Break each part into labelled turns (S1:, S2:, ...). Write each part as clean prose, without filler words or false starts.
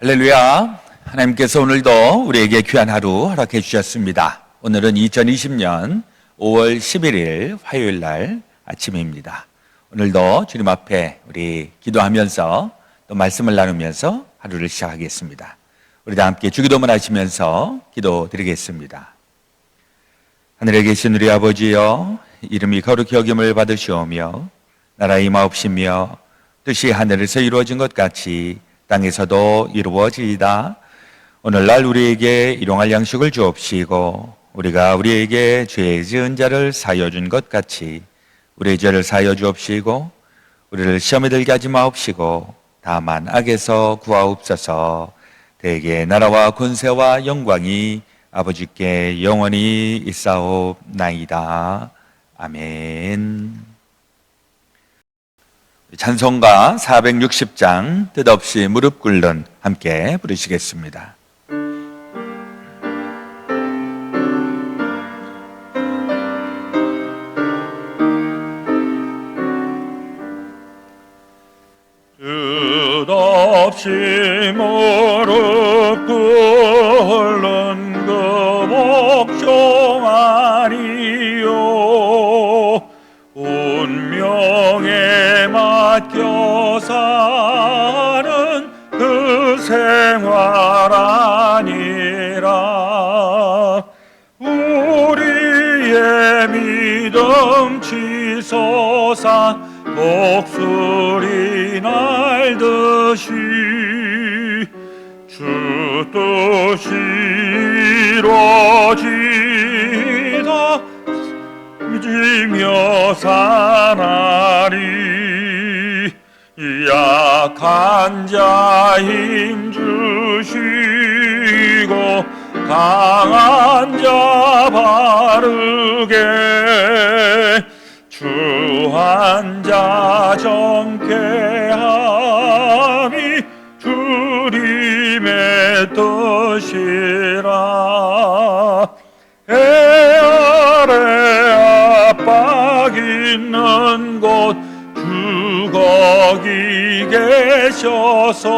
S1: 할렐루야. 하나님께서 오늘도 우리에게 귀한 하루 허락해 주셨습니다. 오늘은 2020년 5월 11일 화요일 날 아침입니다. 오늘도 주님 앞에 우리 기도하면서 또 말씀을 나누면서 하루를 시작하겠습니다. 우리 다 함께 주기도문 하시면서 기도드리겠습니다. 하늘에 계신 우리 아버지여, 이름이 거룩히 여김을 받으시오며 나라의 임하옵시며 뜻이 하늘에서 이루어진 것 같이 땅에서도 이루어지이다. 오늘날 우리에게 일용할 양식을 주옵시고 우리가 우리에게 죄 지은 자를 사하여 준 것 같이 우리의 죄를 사하여 주옵시고 우리를 시험에 들게 하지 마옵시고 다만 악에서 구하옵소서. 대개 나라와 권세와 영광이 아버지께 영원히 있사옵나이다. 아멘. 찬송가 460장 뜻없이 무릎 꿇는 함께 부르시겠습니다.
S2: 뜻없이 무릎 꿇는 그 목종 아니요 운명에 맡겨 사는 그 생활 아니라 우리의 믿음 치솟아 독수리 날듯이 주 뜻이 이루어지다 지며 사나리. 약한 자 힘 주시고 강한 자 바르게 주한 자 정케함이 주님의 뜻이라. 해 아래 압박 있는 곳 주 거기 계셔서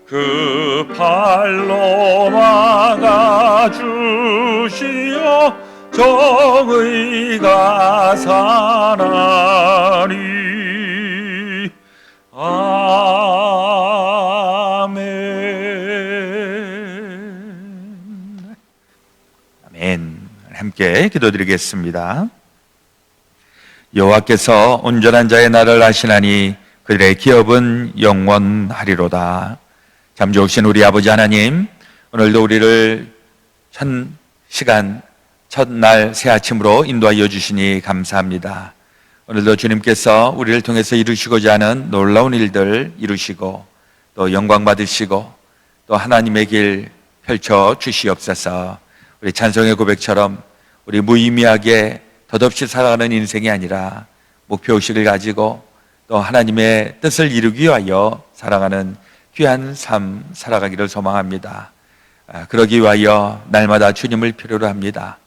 S2: 그 팔로 막아주시어 정의가 사나니. 아멘.
S1: 아멘. 함께 기도드리겠습니다. 여호와께서 온전한 자의 날을 아시나니 그들의 기업은 영원하리로다. 참 좋으신 우리 아버지 하나님, 오늘도 우리를 첫 시간 첫날 새 아침으로 인도하여 주시니 감사합니다. 오늘도 주님께서 우리를 통해서 이루시고자 하는 놀라운 일들 이루시고 또 영광 받으시고 또 하나님의 길 펼쳐 주시옵소서. 우리 찬송의 고백처럼 우리 무의미하게 덧없이 살아가는 인생이 아니라 목표의식을 가지고 또 하나님의 뜻을 이루기 위하여 살아가는 귀한 삶 살아가기를 소망합니다. 그러기 위하여 날마다 주님을 필요로 합니다.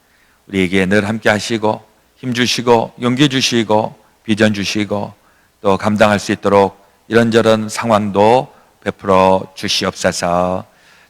S1: 우리에게 늘 함께 하시고 힘 주시고 용기 주시고 비전 주시고 또 감당할 수 있도록 이런저런 상황도 베풀어 주시옵소서.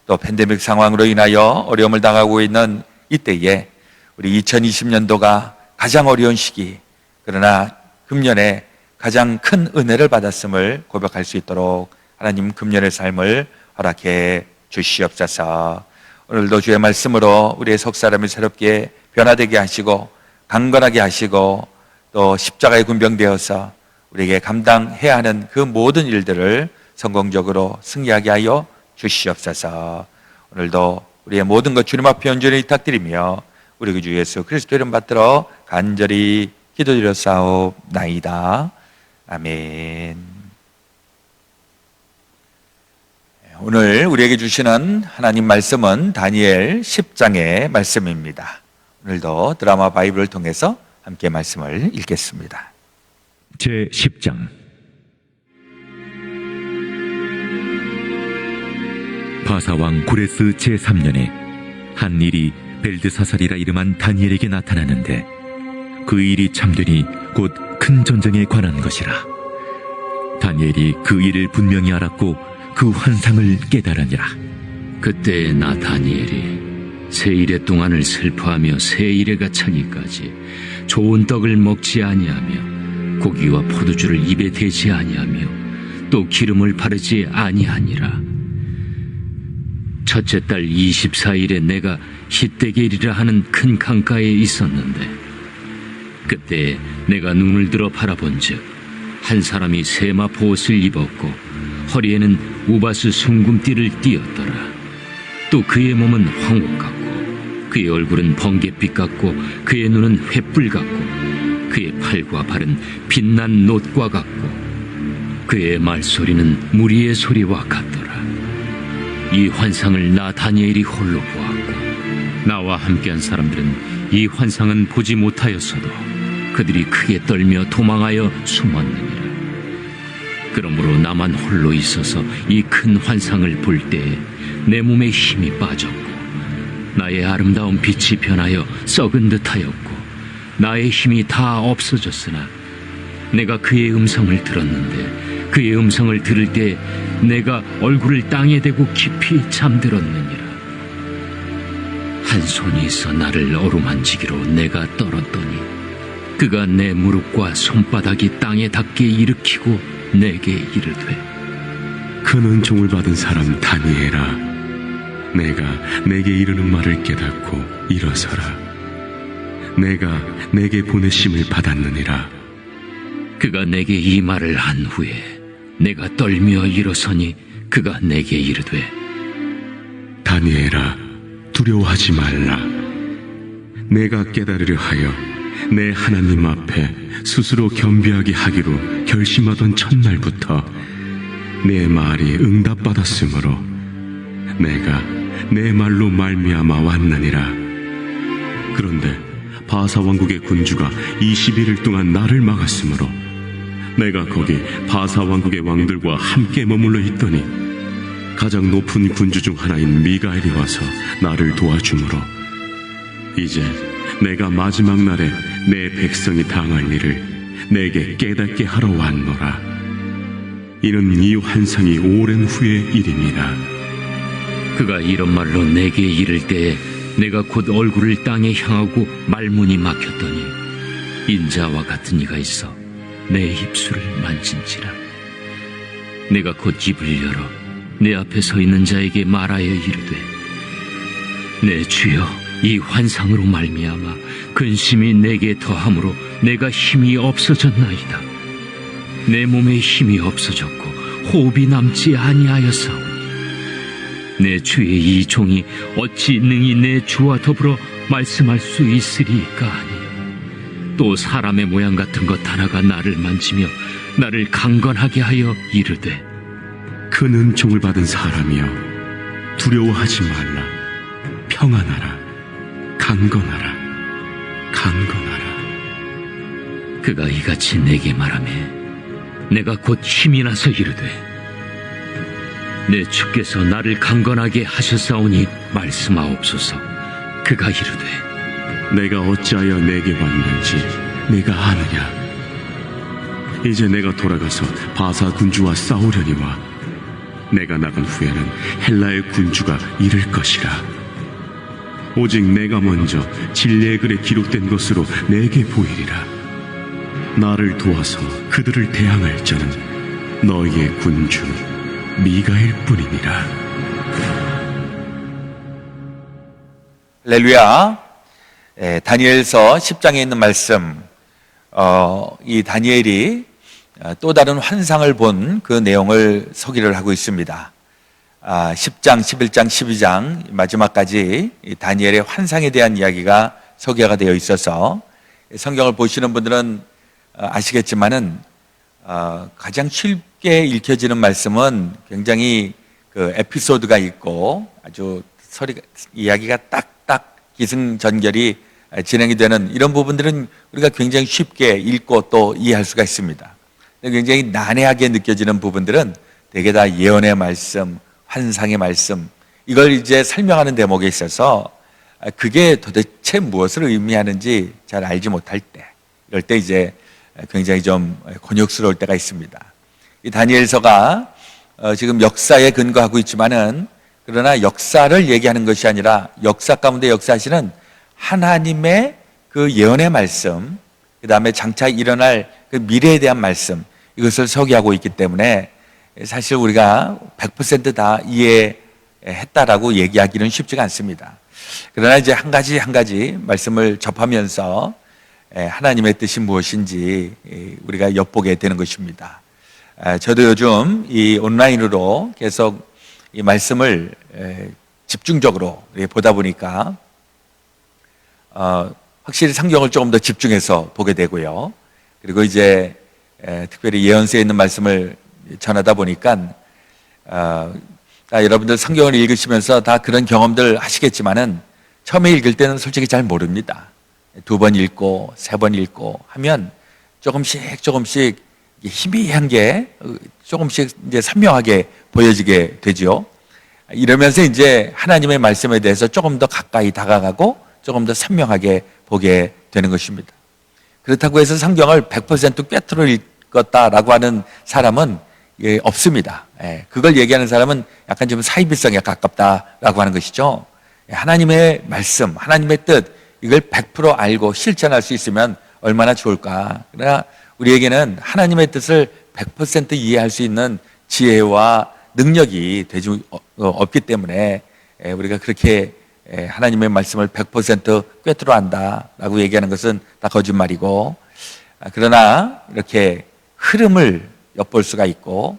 S1: 또 팬데믹 상황으로 인하여 어려움을 당하고 있는 이때에 우리 2020년도가 가장 어려운 시기, 그러나 금년에 가장 큰 은혜를 받았음을 고백할 수 있도록 하나님 금년의 삶을 허락해 주시옵소서. 오늘도 주의 말씀으로 우리의 속사람을 새롭게 변화되게 하시고 강건하게 하시고 또 십자가에 군병되어서 우리에게 감당해야 하는 그 모든 일들을 성공적으로 승리하게 하여 주시옵소서. 오늘도 우리의 모든 것 주님 앞에 온전히 부탁드리며 우리 그 주 예수 그리스도 이름 받들어 간절히 기도드렸사옵나이다. 아멘. 오늘 우리에게 주시는 하나님 말씀은 다니엘 10장의 말씀입니다. 오늘도 드라마 바이블을 통해서 함께 말씀을 읽겠습니다.
S3: 제 10장. 바사왕 고레스 제3년에 한 일이 벨드사살이라 이름한 다니엘에게 나타나는데 그 일이 참되니 곧 큰 전쟁에 관한 것이라. 다니엘이 그 일을 분명히 알았고 그 환상을 깨달으니라.
S4: 그때 나 다니엘이 세일의 동안을 슬퍼하며 세일에가 차기까지 좋은 떡을 먹지 아니하며 고기와 포도주를 입에 대지 아니하며 또 기름을 바르지 아니하니라. 첫째 달 24일에 내가 히데겔이라 하는 큰 강가에 있었는데 그때 내가 눈을 들어 바라본즉 한 사람이 세마포 옷을 입었고 허리에는 우바스 숭금띠를 띠었더라. 또 그의 몸은 황옥 같고 그의 얼굴은 번갯빛 같고 그의 눈은 횃불 같고 그의 팔과 발은 빛난 놋과 같고 그의 말소리는 무리의 소리와 같더라. 이 환상을 나 다니엘이 홀로 보았고 나와 함께한 사람들은 이 환상은 보지 못하였어도 그들이 크게 떨며 도망하여 숨었느니라. 그러므로 나만 홀로 있어서 이 큰 환상을 볼 때에 내 몸에 힘이 빠졌고 나의 아름다운 빛이 변하여 썩은 듯하였고 나의 힘이 다 없어졌으나 내가 그의 음성을 들었는데 그의 음성을 들을 때 내가 얼굴을 땅에 대고 깊이 잠들었느니라. 한 손이 있어 나를 어루만지기로 내가 떨었더니 그가 내 무릎과 손바닥이 땅에 닿게 일으키고 내게 이르되
S5: 큰 은총을 받은 사람 다니엘아, 내가 내게 이르는 말을 깨닫고 일어서라. 내가 내게 보내심을 받았느니라.
S4: 그가 내게 이 말을 한 후에 내가 떨며 일어서니 그가 내게 이르되
S5: 다니엘아, 두려워하지 말라. 내가 깨달으려 하여 내 하나님 앞에 스스로 겸비하게 하기로 결심하던 첫날부터 내 말이 응답받았으므로 내가 내 말로 말미암아 왔느니라. 그런데 바사 왕국의 군주가 21일 동안 나를 막았으므로 내가 거기 바사 왕국의 왕들과 함께 머물러 있더니 가장 높은 군주 중 하나인 미가엘이 와서 나를 도와주므로 이제 내가 마지막 날에 내 백성이 당할 일을 내게 깨닫게 하러 왔노라. 이는 이 환상이 오랜 후의 일임이라.
S4: 그가 이런 말로 내게 이를 때에 내가 곧 얼굴을 땅에 향하고 말문이 막혔더니 인자와 같은 이가 있어 내 입술을 만진지라. 내가 곧 입을 열어 내 앞에 서 있는 자에게 말하여 이르되 내 주여, 이 환상으로 말미암아 근심이 내게 더함으로 내가 힘이 없어졌나이다. 내 몸에 힘이 없어졌고 호흡이 남지 아니하였사오니 내 주의 이 종이 어찌 능히 내 주와 더불어 말씀할 수 있으리까 하니 또 사람의 모양 같은 것 하나가 나를 만지며 나를 강건하게 하여 이르되
S5: 큰 은총을 받은 사람이여, 두려워하지 말라. 평안하라. 강건하라. 강건하라.
S4: 그가 이같이 내게 말하매 내가 곧 힘이 나서 이르되 내 주께서 나를 강건하게 하셨사오니 말씀하옵소서. 그가 이르되
S5: 내가 어찌하여 내게 왔는지 내가 아느냐. 이제 내가 돌아가서 바사 군주와 싸우려니와 내가 나간 후에는 헬라의 군주가 이를 것이라. 오직 내가 먼저 진리의 글에 기록된 것으로 내게 보이리라. 나를 도와서 그들을 대항할 자는 너희의 군주 미가엘 뿐이니라.
S1: 할렐루야. 다니엘서 10장에 있는 말씀, 이 다니엘이 또 다른 환상을 본 그 내용을 소개를 하고 있습니다. 10장, 11장, 12장 마지막까지 이 다니엘의 환상에 대한 이야기가 소개가 되어 있어서 성경을 보시는 분들은 아시겠지만은 가장 쉽게 읽혀지는 말씀은 굉장히 그 에피소드가 있고 아주 이야기가 딱딱 기승전결이 진행이 되는 이런 부분들은 우리가 굉장히 쉽게 읽고 또 이해할 수가 있습니다. 굉장히 난해하게 느껴지는 부분들은 대개 다 예언의 말씀, 환상의 말씀, 이걸 이제 설명하는 대목에 있어서 그게 도대체 무엇을 의미하는지 잘 알지 못할 때, 이럴 때 이제 굉장히 좀 곤욕스러울 때가 있습니다. 이 다니엘서가 지금 역사에 근거하고 있지만은 그러나 역사를 얘기하는 것이 아니라 역사 가운데 역사하시는 하나님의 그 예언의 말씀, 그 다음에 장차 일어날 그 미래에 대한 말씀, 이것을 소개하고 있기 때문에 사실 우리가 100%다 이해했다라고 얘기하기는 쉽지가 않습니다. 그러나 이제 한 가지 말씀을 접하면서 하나님의 뜻이 무엇인지 우리가 엿보게 되는 것입니다. 저도 요즘 이 온라인으로 계속 이 말씀을 집중적으로 보다 보니까 확실히 성경을 조금 더 집중해서 보게 되고요. 그리고 이제 특별히 예언서에 있는 말씀을 전하다 보니까 여러분들 성경을 읽으시면서 다 그런 경험들 하시겠지만은 처음에 읽을 때는 솔직히 잘 모릅니다. 2번 읽고 3번 읽고 하면 조금씩 희미한 게 조금씩 이제 선명하게 보여지게 되죠. 이러면서 이제 하나님의 말씀에 대해서 조금 더 가까이 다가가고 조금 더 선명하게 보게 되는 것입니다. 그렇다고 해서 성경을 100% 꿰뚫어 읽었다라고 하는 사람은 없습니다. 그걸 얘기하는 사람은 약간 좀 사이비성에 가깝다라고 하는 것이죠. 하나님의 말씀, 하나님의 뜻, 이걸 100% 알고 실천할 수 있으면 얼마나 좋을까. 그러나 우리에게는 하나님의 뜻을 100% 이해할 수 있는 지혜와 능력이 되지 없기 때문에 우리가 그렇게 하나님의 말씀을 100% 꿰뚫어 안다라고 얘기하는 것은 다 거짓말이고, 그러나 이렇게 흐름을 엿볼 수가 있고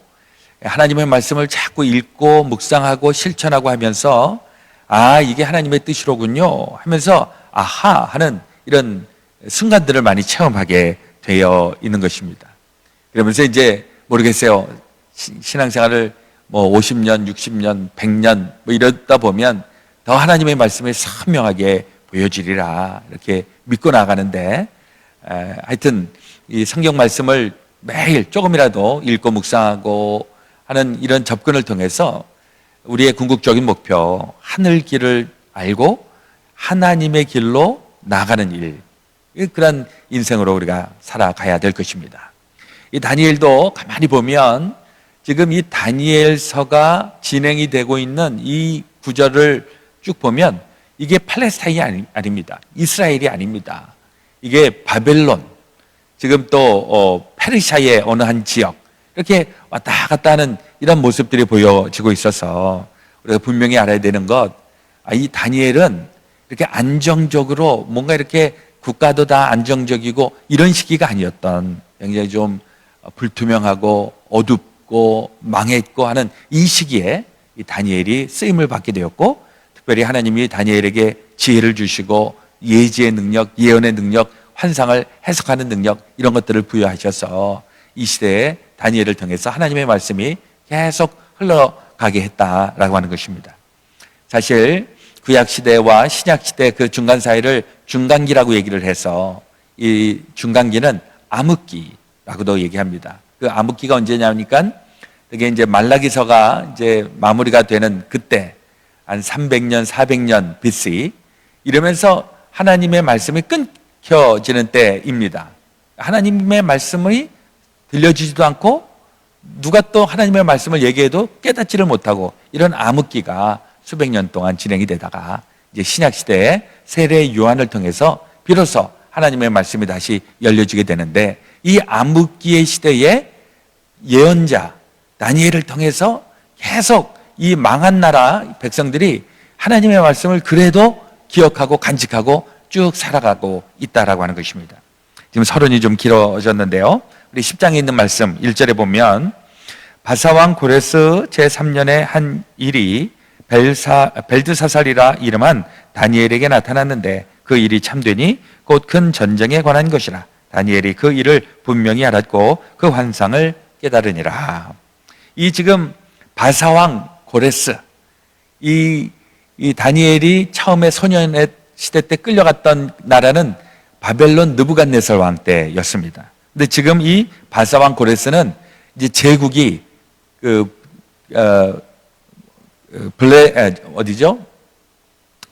S1: 하나님의 말씀을 자꾸 읽고 묵상하고 실천하고 하면서 이게 하나님의 뜻이로군요 하면서 아하 하는 이런 순간들을 많이 체험하게 되어 있는 것입니다. 그러면서 이제 모르겠어요. 신앙생활을 50년, 60년, 100년 이러다 보면 더 하나님의 말씀이 선명하게 보여지리라 이렇게 믿고 나가는데, 하여튼 이 성경 말씀을 매일 조금이라도 읽고 묵상하고 하는 이런 접근을 통해서 우리의 궁극적인 목표, 하늘 길을 알고 하나님의 길로 나가는 일, 그런 인생으로 우리가 살아가야 될 것입니다. 이 다니엘도 가만히 보면 지금 이 다니엘서가 진행이 되고 있는 이 구절을 쭉 보면 이게 팔레스타인이 아닙니다. 이스라엘이 아닙니다. 이게 바벨론, 지금 또 페르시아의 어느 한 지역, 이렇게 왔다 갔다 하는 이런 모습들이 보여지고 있어서 우리가 분명히 알아야 되는 것, 이 다니엘은 이렇게 안정적으로 뭔가 이렇게 국가도 다 안정적이고 이런 시기가 아니었던, 굉장히 좀 불투명하고 어둡고 망했고 하는 이 시기에 이 다니엘이 쓰임을 받게 되었고, 특별히 하나님이 다니엘에게 지혜를 주시고 예지의 능력, 예언의 능력, 환상을 해석하는 능력, 이런 것들을 부여하셔서 이 시대에 다니엘을 통해서 하나님의 말씀이 계속 흘러가게 했다라고 하는 것입니다. 사실 구약시대와 신약시대 그 중간 사이를 중간기라고 얘기를 해서 이 중간기는 암흑기라고도 얘기합니다. 그 암흑기가 언제냐니까 그게 이제 말라기서가 이제 마무리가 되는 그때 한 300년, 400년 BC 이러면서 하나님의 말씀이 끊겨지는 때입니다. 하나님의 말씀이 들려지지도 않고 누가 또 하나님의 말씀을 얘기해도 깨닫지를 못하고 이런 암흑기가 수백 년 동안 진행이 되다가 이제 신약시대에 세례 요한을 통해서 비로소 하나님의 말씀이 다시 열려지게 되는데, 이 암흑기의 시대에 예언자 다니엘을 통해서 계속 이 망한 나라 백성들이 하나님의 말씀을 그래도 기억하고 간직하고 쭉 살아가고 있다라고 하는 것입니다. 지금 서론이 좀 길어졌는데요, 우리 10장에 있는 말씀 1절에 보면 바사왕 고레스 제3년의 한 일이 벨드사살이라 이름한 다니엘에게 나타났는데 그 일이 참되니 곧 큰 전쟁에 관한 것이라. 다니엘이 그 일을 분명히 알았고 그 환상을 깨달으니라. 이 지금 바사왕 고레스, 이 다니엘이 처음에 소년의 시대 때 끌려갔던 나라는 바벨론 느부갓네살 왕 때였습니다. 근데 지금 이 바사왕 고레스는 이제 제국이 어디죠?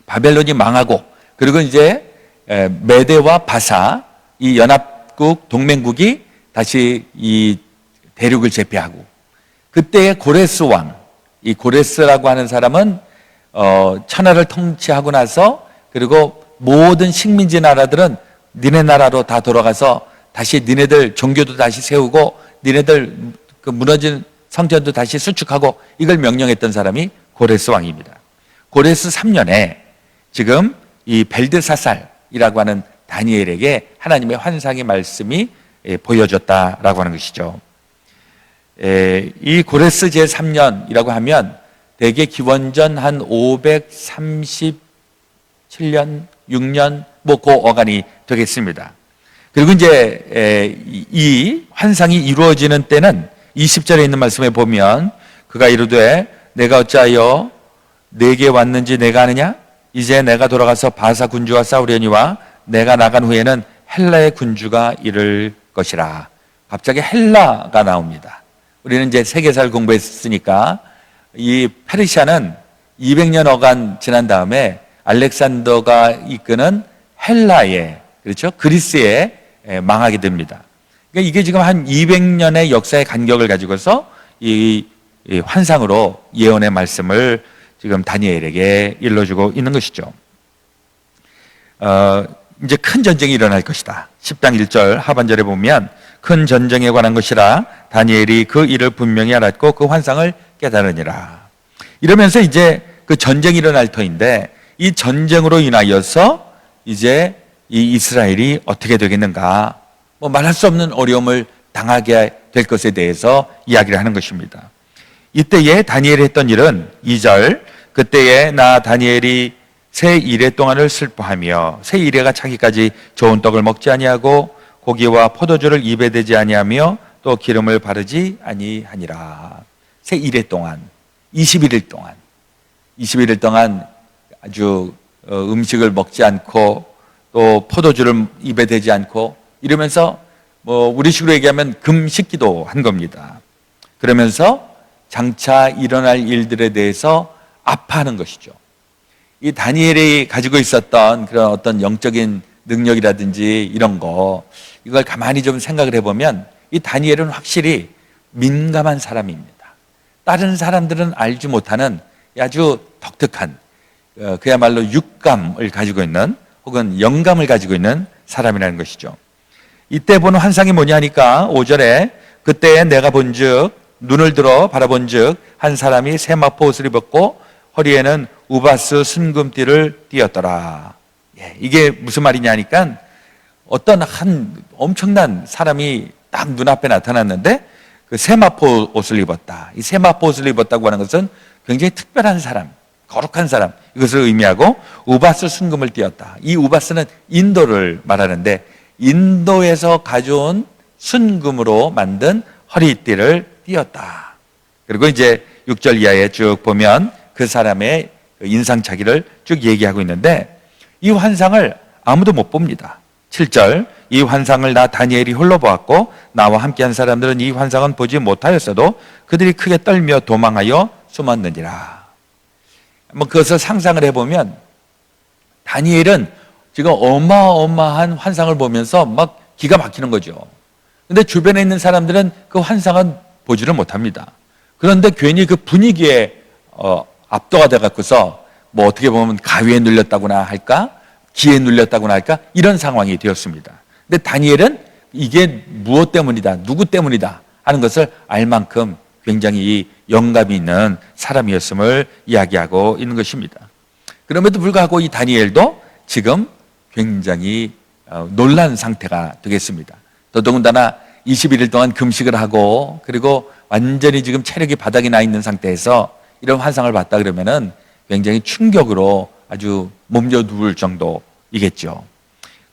S1: 바벨론이 망하고, 그리고 이제 메대와 바사 이 연합국 동맹국이 다시 이 대륙을 제패하고, 그때의 고레스 왕, 이 고레스라고 하는 사람은 천하를 통치하고 나서 그리고 모든 식민지 나라들은 니네 나라로 다 돌아가서 다시 니네들 종교도 다시 세우고 니네들 그 무너진 성전도 다시 수축하고 이걸 명령했던 사람이 고레스 왕입니다. 고레스 3년에 지금 이 벨드사살이라고 하는 다니엘에게 하나님의 환상의 말씀이 보여졌다라고 하는 것이죠. 이 고레스 제3년이라고 하면 대개 기원전 한 537년, 6년 뭐 그 어간이 되겠습니다. 그리고 이제 이 환상이 이루어지는 때는 20절에 있는 말씀에 보면 그가 이르되 내가 어찌하여 내게 왔는지 내가 아느냐? 이제 내가 돌아가서 바사 군주와 싸우려니와 내가 나간 후에는 헬라의 군주가 이를 것이라. 갑자기 헬라가 나옵니다. 우리는 이제 세계사를 공부했으니까 이 페르시아는 200년 어간 지난 다음에 알렉산더가 이끄는 헬라에, 그렇죠? 그리스에 망하게 됩니다. 그러니까 이게 지금 한 200년의 역사의 간격을 가지고서 이 환상으로 예언의 말씀을 지금 다니엘에게 일러주고 있는 것이죠. 이제 큰 전쟁이 일어날 것이다. 10장 1절 하반절에 보면 큰 전쟁에 관한 것이라 다니엘이 그 일을 분명히 알았고 그 환상을 깨달으니라. 이러면서 이제 그 전쟁이 일어날 터인데 이 전쟁으로 인하여서 이제 이 이스라엘이 어떻게 되겠는가, 뭐 말할 수 없는 어려움을 당하게 될 것에 대해서 이야기를 하는 것입니다. 이때에 다니엘이 했던 일은 2절, 그때에 나 다니엘이 새 이래 동안을 슬퍼하며 새 이래가 차기까지 좋은 떡을 먹지 아니하고 고기와 포도주를 입에 대지 아니하며 또 기름을 바르지 아니하니라. 새 이래 동안 21일 동안 아주 음식을 먹지 않고 또 포도주를 입에 대지 않고 이러면서 뭐 우리식으로 얘기하면 금식기도 한 겁니다. 그러면서 장차 일어날 일들에 대해서 아파하는 것이죠. 이 다니엘이 가지고 있었던 그런 어떤 영적인 능력이라든지 이런 거, 이걸 가만히 좀 생각을 해보면 이 다니엘은 확실히 민감한 사람입니다. 다른 사람들은 알지 못하는 아주 독특한 그야말로 육감을 가지고 있는 혹은 영감을 가지고 있는 사람이라는 것이죠. 이때 보는 환상이 뭐냐 하니까 5절에 그때 내가 본즉 눈을 들어 바라본즉 한 사람이 세마포 옷을 입었고 허리에는 우바스 순금띠를 띠었더라. 이게 무슨 말이냐 하니까 어떤 한 엄청난 사람이 딱 눈앞에 나타났는데 그 세마포 옷을 입었다. 이 세마포 옷을 입었다고 하는 것은 굉장히 특별한 사람, 거룩한 사람, 이것을 의미하고 우바스 순금을 띠었다. 이 우바스는 인도를 말하는데 인도에서 가져온 순금으로 만든 허리띠를 띠었다. 그리고 이제 6절 이하에 쭉 보면 그 사람의 인상착의를 쭉 얘기하고 있는데 이 환상을 아무도 못 봅니다. 7절 이 환상을 나 다니엘이 홀로 보았고 나와 함께한 사람들은 이 환상은 보지 못하였어도 그들이 크게 떨며 도망하여 숨었느니라. 뭐 그것을 상상을 해보면 다니엘은 지금 어마어마한 환상을 보면서 막 기가 막히는 거죠. 근데 주변에 있는 사람들은 그 환상은 보지를 못합니다. 그런데 괜히 그 분위기에 압도가 돼갖고서 뭐 어떻게 보면 가위에 눌렸다고나 할까, 기에 눌렸다고나 할까, 이런 상황이 되었습니다. 근데 다니엘은 이게 무엇 때문이다, 누구 때문이다 하는 것을 알 만큼 굉장히 영감이 있는 사람이었음을 이야기하고 있는 것입니다. 그럼에도 불구하고 이 다니엘도 지금 굉장히 놀란 상태가 되겠습니다. 더더군다나 21일 동안 금식을 하고 그리고 완전히 지금 체력이 바닥이 나 있는 상태에서 이런 환상을 봤다 그러면은 굉장히 충격으로 아주 몸져 누울 정도이겠죠.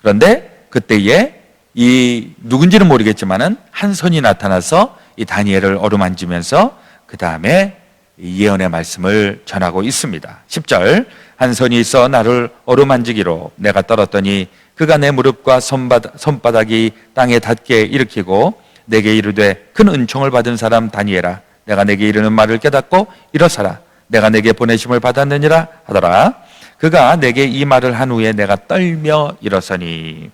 S1: 그런데 그때에 이 누군지는 모르겠지만은 한 손이 나타나서 이 다니엘을 어루만지면서 그 다음에 예언의 말씀을 전하고 있습니다. 10절 한 손이 있어 나를 어루만지기로 내가 떨었더니 그가 내 무릎과 손바닥이 땅에 닿게 일으키고 내게 이르되 큰 은총을 받은 사람 다니엘아 내가 내게 이르는 말을 깨닫고 일어서라 내가 내게 보내심을 받았느니라 하더라. 그가 내게 이 말을 한 후에 내가 떨며 일어서니.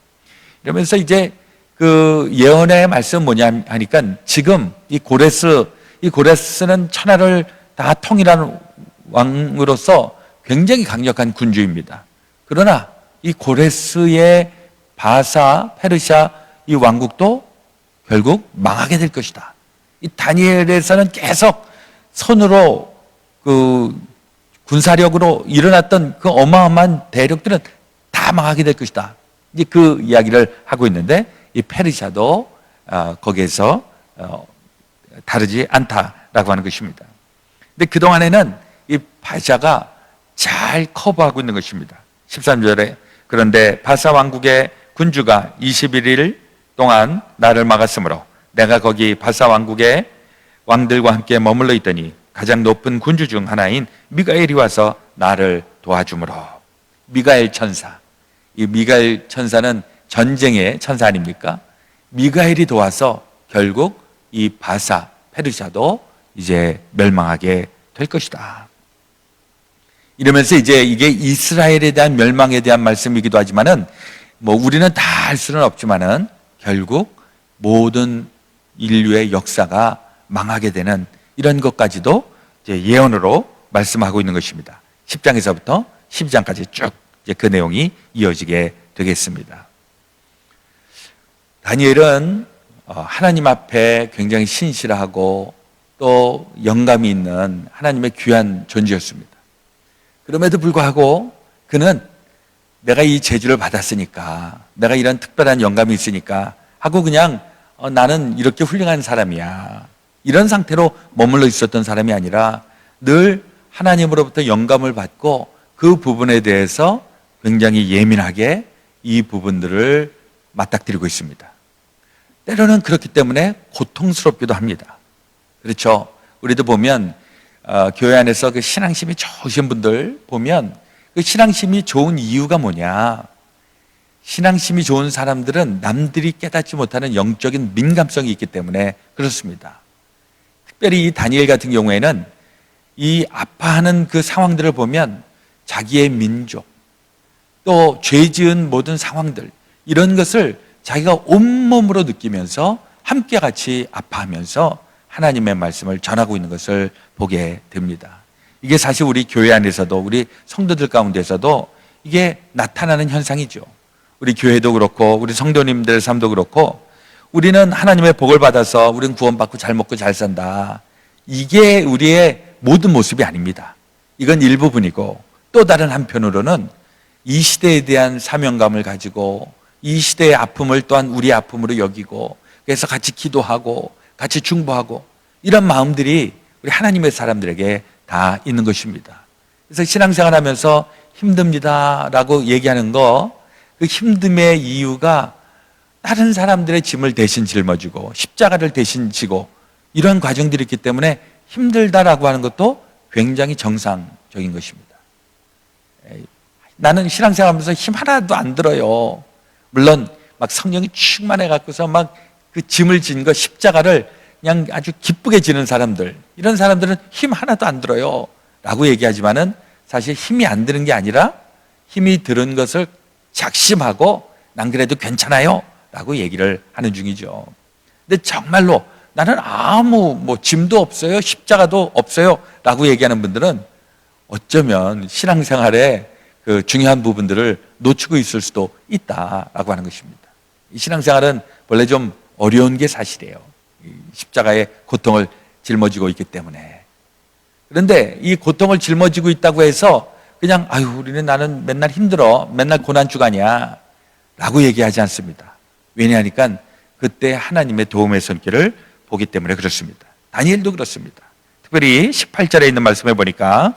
S1: 이러면서 이제 그 예언의 말씀 뭐냐 하니까 지금 이 고레스 이 고레스는 천하를 다 통일한 왕으로서 굉장히 강력한 군주입니다. 그러나 이 고레스의 바사, 페르시아 이 왕국도 결국 망하게 될 것이다. 이 다니엘에서는 계속 손으로 그 군사력으로 일어났던 그 어마어마한 대력들은 다 망하게 될 것이다. 이제 그 이야기를 하고 있는데 이 페르시아도 거기에서 다르지 않다라고 하는 것입니다. 근데 그동안에는 이 바샤가 잘 커버하고 있는 것입니다. 13절에 그런데 바사 왕국의 군주가 21일 동안 나를 막았으므로 내가 거기 바사 왕국의 왕들과 함께 머물러 있더니 가장 높은 군주 중 하나인 미가엘이 와서 나를 도와주므로. 미가엘 천사, 이 미가엘 천사는 전쟁의 천사 아닙니까? 미가엘이 도와서 결국 이 바사 페르시아도 이제 멸망하게 될 것이다. 이러면서 이제 이게 이스라엘에 대한 멸망에 대한 말씀이기도 하지만은 뭐 우리는 다 알 수는 없지만은 결국 모든 인류의 역사가 망하게 되는 이런 것까지도 이제 예언으로 말씀하고 있는 것입니다. 10장에서부터 12장까지 쭉 이제 그 내용이 이어지게 되겠습니다. 다니엘은 하나님 앞에 굉장히 신실하고 또 영감이 있는 하나님의 귀한 존재였습니다. 그럼에도 불구하고 그는 내가 이 재주를 받았으니까, 내가 이런 특별한 영감이 있으니까 하고 그냥 나는 이렇게 훌륭한 사람이야, 이런 상태로 머물러 있었던 사람이 아니라 늘 하나님으로부터 영감을 받고 그 부분에 대해서 굉장히 예민하게 이 부분들을 맞닥뜨리고 있습니다. 때로는 그렇기 때문에 고통스럽기도 합니다. 그렇죠? 우리도 보면 교회 안에서 그 신앙심이 좋으신 분들 보면 그 신앙심이 좋은 이유가 뭐냐? 신앙심이 좋은 사람들은 남들이 깨닫지 못하는 영적인 민감성이 있기 때문에 그렇습니다. 특별히 이 다니엘 같은 경우에는 이 아파하는 그 상황들을 보면 자기의 민족, 또 죄 지은 모든 상황들, 이런 것을 자기가 온몸으로 느끼면서 함께 같이 아파하면서 하나님의 말씀을 전하고 있는 것을 보게 됩니다. 이게 사실 우리 교회 안에서도, 우리 성도들 가운데서도 이게 나타나는 현상이죠. 우리 교회도 그렇고 우리 성도님들의 삶도 그렇고 우리는 하나님의 복을 받아서 우리는 구원받고 잘 먹고 잘 산다, 이게 우리의 모든 모습이 아닙니다. 이건 일부분이고, 또 다른 한편으로는 이 시대에 대한 사명감을 가지고 이 시대의 아픔을 또한 우리의 아픔으로 여기고, 그래서 같이 기도하고 같이 중보하고, 이런 마음들이 우리 하나님의 사람들에게 다 있는 것입니다. 그래서 신앙생활 하면서 힘듭니다 라고 얘기하는 거, 그 힘듦의 이유가 다른 사람들의 짐을 대신 짊어지고 십자가를 대신 지고 이런 과정들이 있기 때문에 힘들다라고 하는 것도 굉장히 정상적인 것입니다. 나는 신앙생활 하면서 힘 하나도 안 들어요. 물론 막 성령이 충만해 갖고서 막 그 짐을 진 거, 십자가를 그냥 아주 기쁘게 지는 사람들, 이런 사람들은 힘 하나도 안 들어요 라고 얘기하지만은 사실 힘이 안 드는 게 아니라 힘이 들은 것을 작심하고 난 그래도 괜찮아요 라고 얘기를 하는 중이죠. 근데 정말로 나는 아무 짐도 없어요, 십자가도 없어요 라고 얘기하는 분들은 어쩌면 신앙생활에 그 중요한 부분들을 놓치고 있을 수도 있다라고 하는 것입니다. 이 신앙생활은 원래 좀 어려운 게 사실이에요. 이 십자가의 고통을 짊어지고 있기 때문에. 그런데 이 고통을 짊어지고 있다고 해서 그냥 아유 우리는 나는 맨날 힘들어, 맨날 고난주간이야 라고 얘기하지 않습니다. 왜냐하니까 그때 하나님의 도움의 손길을 보기 때문에 그렇습니다. 다니엘도 그렇습니다. 특별히 18절에 있는 말씀에 보니까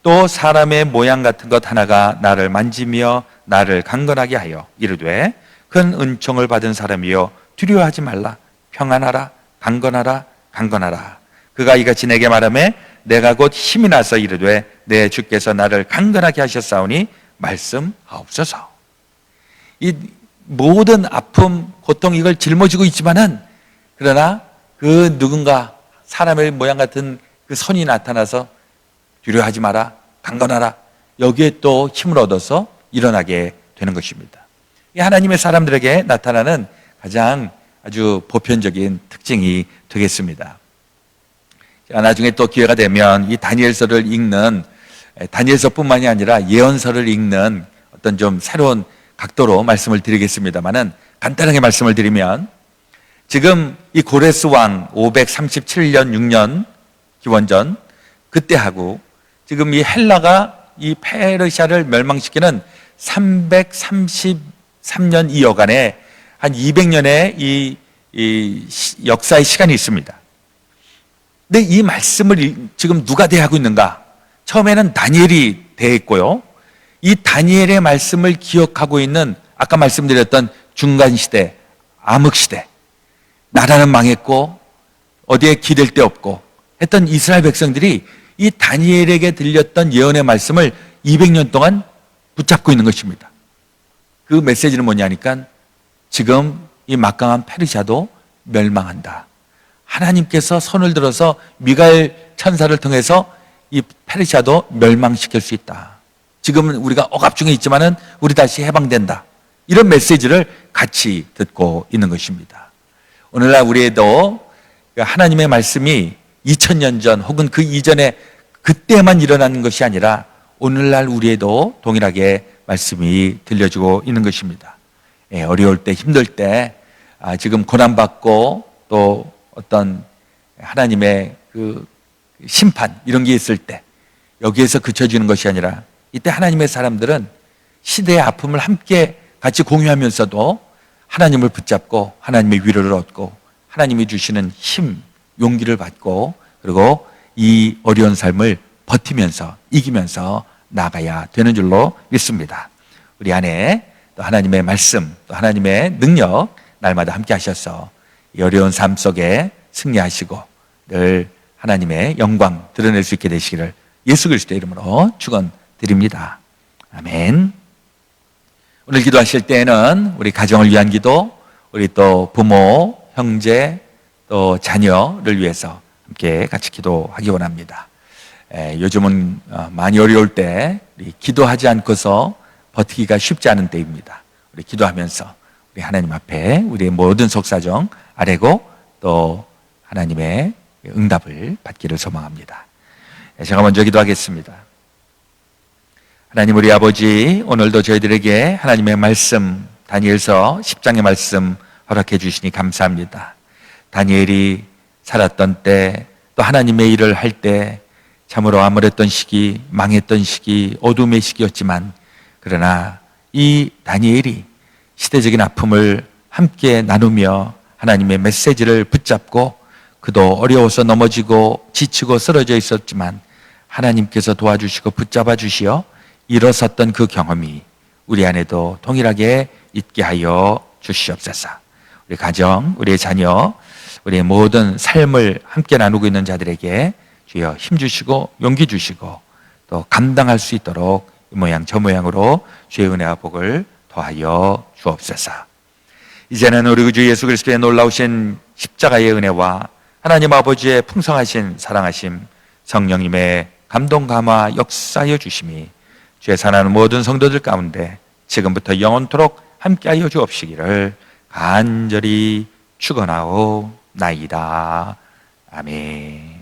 S1: 또 사람의 모양 같은 것 하나가 나를 만지며 나를 강건하게 하여 이르되 큰 은총을 받은 사람이여 두려워하지 말라, 평안하라, 강건하라, 강건하라. 그가 이같이 내게 말하매 내가 곧 힘이 나서 이르되 내 주께서 나를 강건하게 하셨사오니 말씀하옵소서. 이 모든 아픔, 고통, 이걸 짊어지고 있지만은 그러나 그 누군가 사람의 모양 같은 그 선이 나타나서 두려워하지 마라, 강건하라, 여기에 또 힘을 얻어서 일어나게 되는 것입니다. 이 하나님의 사람들에게 나타나는 가장 아주 보편적인 특징이 되겠습니다. 제가 나중에 또 기회가 되면 이 다니엘서를 읽는, 다니엘서뿐만이 아니라 예언서를 읽는 어떤 좀 새로운 각도로 말씀을 드리겠습니다만은, 간단하게 말씀을 드리면, 지금 이 고레스 왕 537년 6년 기원전 그때하고 지금 이 헬라가 이 페르시아를 멸망시키는 333년 이어간에 한 200년의 이 역사의 시간이 있습니다. 근데 이 말씀을 지금 누가 대하고 있는가? 처음에는 다니엘이 대했고요. 이 다니엘의 말씀을 기억하고 있는 아까 말씀드렸던 중간시대, 암흑시대, 나라는 망했고 어디에 기댈 데 없고 했던 이스라엘 백성들이 이 다니엘에게 들렸던 예언의 말씀을 200년 동안 붙잡고 있는 것입니다. 그 메시지는 뭐냐니까 지금 이 막강한 페르시아도 멸망한다. 하나님께서 손을 들어서 미가엘 천사를 통해서 이 페르시아도 멸망시킬 수 있다. 지금은 우리가 억압 중에 있지만은 우리 다시 해방된다. 이런 메시지를 같이 듣고 있는 것입니다. 오늘날 우리에도 하나님의 말씀이 2000년 전 혹은 그 이전에 그때만 일어나는 것이 아니라 오늘날 우리에도 동일하게 말씀이 들려주고 있는 것입니다. 어려울 때, 힘들 때, 지금 고난받고 또 어떤 하나님의 그 심판 이런 게 있을 때 여기에서 그쳐지는 것이 아니라 이때 하나님의 사람들은 시대의 아픔을 함께 같이 공유하면서도 하나님을 붙잡고 하나님의 위로를 얻고 하나님이 주시는 힘, 용기를 받고 그리고 이 어려운 삶을 버티면서 이기면서 나가야 되는 줄로 믿습니다. 우리 안에 또 하나님의 말씀, 또 하나님의 능력 날마다 함께 하셔서 이 어려운 삶 속에 승리하시고 늘 하나님의 영광 드러낼 수 있게 되시기를 예수 그리스도의 이름으로 축원드립니다. 아멘. 오늘 기도하실 때에는 우리 가정을 위한 기도, 우리 또 부모, 형제, 또 자녀를 위해서 함께 같이 기도하기 원합니다. 요즘은 많이 어려울 때 우리 기도하지 않고서 버티기가 쉽지 않은 때입니다. 우리 기도하면서 우리 하나님 앞에 우리의 모든 속사정 아뢰고 또 하나님의 응답을 받기를 소망합니다. 제가 먼저 기도하겠습니다. 하나님 우리 아버지, 오늘도 저희들에게 하나님의 말씀, 다니엘서 10장의 말씀 허락해 주시니 감사합니다. 다니엘이 살았던 때, 또 하나님의 일을 할 때 참으로 암울했던 시기, 망했던 시기, 어둠의 시기였지만 그러나 이 다니엘이 시대적인 아픔을 함께 나누며 하나님의 메시지를 붙잡고 그도 어려워서 넘어지고 지치고 쓰러져 있었지만 하나님께서 도와주시고 붙잡아 주시어 일어섰던 그 경험이 우리 안에도 동일하게 있게 하여 주시옵소서. 우리 가정, 우리의 자녀, 우리의 모든 삶을 함께 나누고 있는 자들에게 주여 힘 주시고 용기 주시고 또 감당할 수 있도록 이 모양 저 모양으로 주의 은혜와 복을 더하여 주옵소서. 이제는 우리 주 예수 그리스도의 놀라우신 십자가의 은혜와 하나님 아버지의 풍성하신 사랑하심, 성령님의 감동 감화 역사하여 주심이 주의 사랑하는 모든 성도들 가운데 지금부터 영원토록 함께하여 주옵시기를 간절히 축원하오나이다. 아멘.